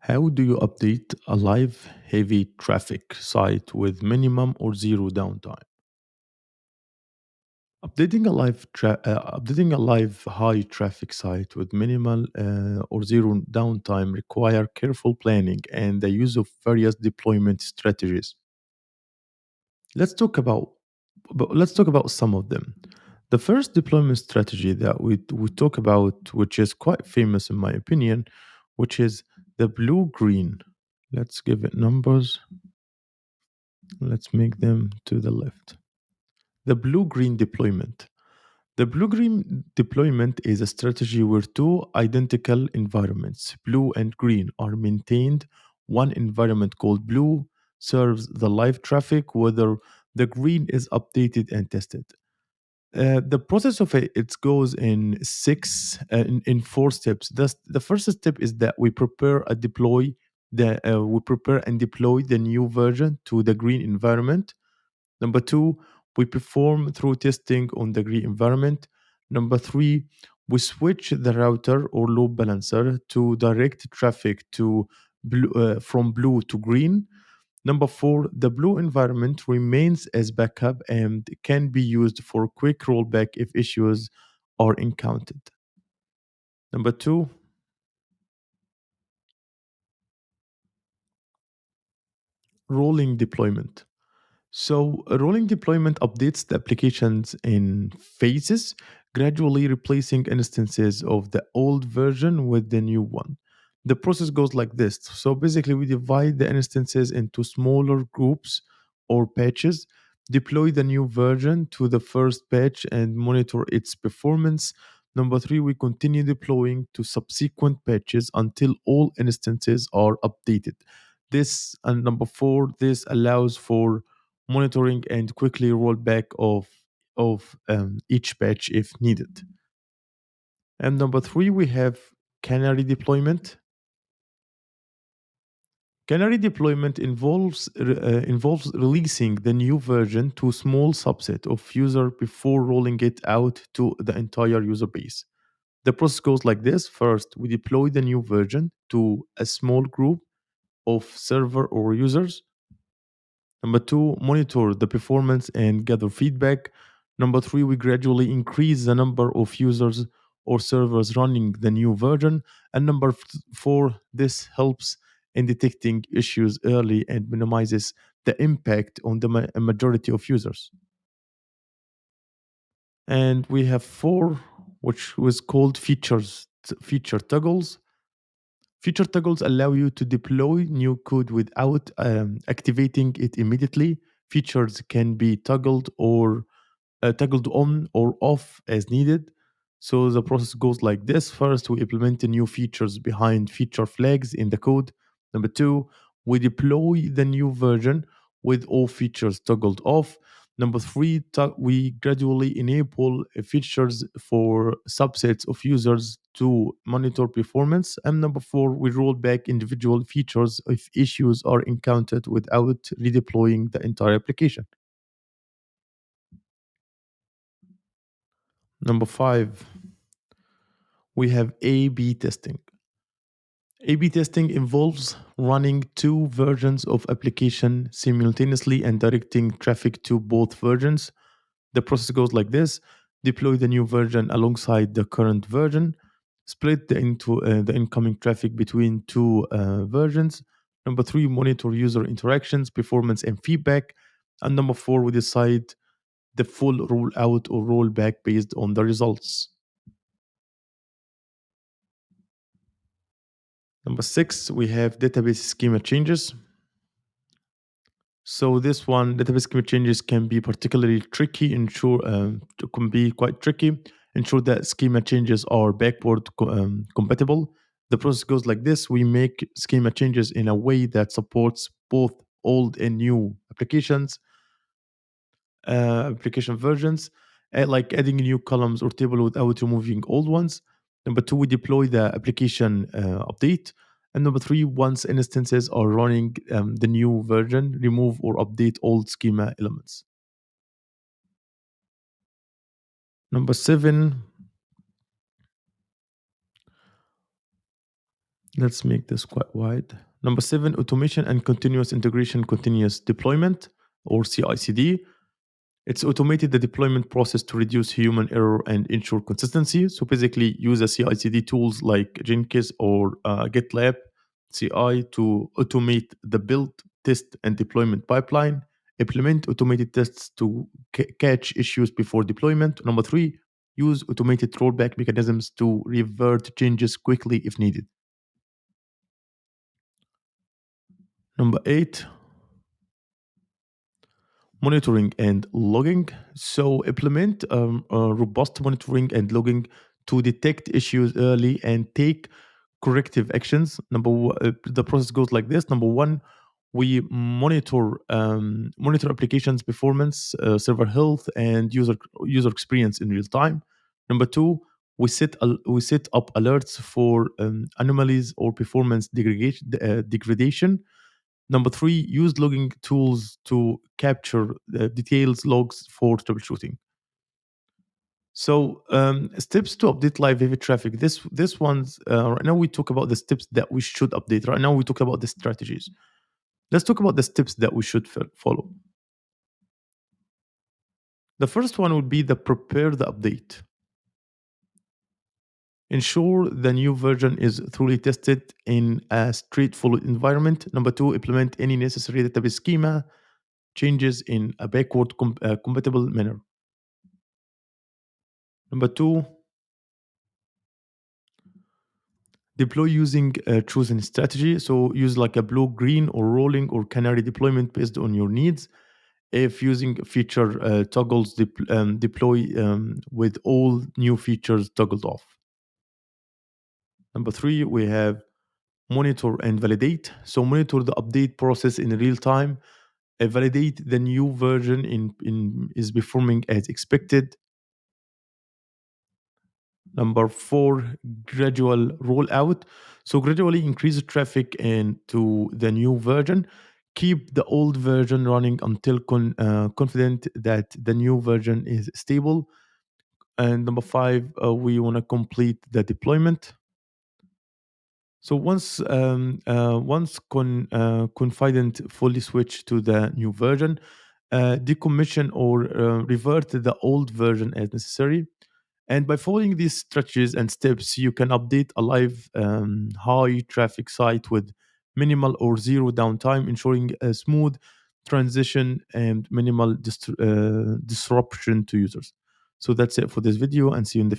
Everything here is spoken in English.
How do you update a live heavy traffic site with minimum or zero downtime? Updating a live high traffic site with minimal or zero downtime require careful planning and the use of various deployment strategies. Let's talk about let's talk about some of them. The first deployment strategy that we talk about, which is quite famous in my opinion, which is the blue green. Let's give it numbers. Let's make them to the left. The blue green deployment. The blue green deployment is a strategy where two identical environments, blue and green, are maintained. One environment called blue serves the live traffic, whether the green is updated and tested. The process of it goes in in four steps. The first step is that we prepare and deploy the new version to the green environment. Number two, we perform through testing on the green environment. Number three, we switch the router or load balancer to direct traffic from blue to green. Number four, the blue environment remains as backup and can be used for quick rollback if issues are encountered. Number two, rolling deployment. So, a rolling deployment updates the applications in phases, gradually replacing instances of the old version with the new one. The process goes like this. So, basically, we divide the instances into smaller groups or patches, deploy the new version to the first patch, and monitor its performance. Number three, we continue deploying to subsequent patches until all instances are updated. This and number four, this allows for monitoring and quickly rollback of each patch if needed. And number three, we have canary deployment. Canary deployment involves releasing the new version to a small subset of user before rolling it out to the entire user base. The process goes like this. First, we deploy the new version to a small group of server or users. Number two, monitor the performance and gather feedback. Number three, we gradually increase the number of users or servers running the new version. And four, this helps in detecting issues early and minimizes the impact on the majority of users. And we have four, which was called feature toggles. Feature toggles allow you to deploy new code without activating it immediately. Features can be toggled on or off as needed. So the process goes like this. First, we implement the new features behind feature flags in the code. Number two, we deploy the new version with all features toggled off. Number three, we gradually enable features for subsets of users to monitor performance. And number four, we roll back individual features if issues are encountered without redeploying the entire application. Number five, we have A B testing. A B testing involves running two versions of application simultaneously and directing traffic to both versions. The process goes like this: deploy the new version alongside the current version, split the incoming traffic between two versions. Number three, monitor user interactions, performance, and feedback. And number four, we decide the full rollout or rollback based on the results. Number six, we have database schema changes. So this one, database schema changes can be particularly tricky. Can be quite tricky. Ensure that schema changes are backward compatible. The process goes like this: we make schema changes in a way that supports both old and new application versions, like adding new columns or table without removing old ones. Number two, we deploy the application update. And number three, once instances are running the new version, remove or update old schema elements. Number seven, Let's make this quite wide. Number seven, automation and continuous integration, continuous deployment, or CI/CD. It's automated the deployment process to reduce human error and ensure consistency. So basically, use a CI/CD tools like Jenkins or GitLab CI to automate the build, test, and deployment pipeline. Implement automated tests to catch issues before deployment. Number three, use automated rollback mechanisms to revert changes quickly if needed. Number eight, monitoring and logging. So implement robust monitoring and logging to detect issues early and take corrective actions. The process goes like this. Number one, we monitor applications performance, server health, and user experience in real time. Number two, we set up alerts for anomalies or performance degradation. Number three, use logging tools to capture details logs for troubleshooting. So steps to update live heavy traffic. This one's right now we talk about the steps that we should update. Right now we talk about the strategies. Let's talk about the steps that we should follow. The first one would be the prepare the update. Ensure the new version is thoroughly tested in a straightforward environment. Number two, implement any necessary database schema changes in a backward compatible manner. Number two, deploy using a chosen strategy. So use like a blue, green, or rolling or canary deployment based on your needs. If using feature toggles, deploy with all new features toggled off. Number three, we have monitor and validate. So monitor the update process in real time. Validate the new version in is performing as expected. Number four, gradual rollout. So gradually increase traffic into the new version. Keep the old version running until confident that the new version is stable. And number five, we want to complete the deployment. So once confident fully switch to the new version, decommission or revert the old version as necessary. And by following these strategies and steps, you can update a live high traffic site with minimal or zero downtime, ensuring a smooth transition and minimal disruption to users. So that's it for this video, and see you in the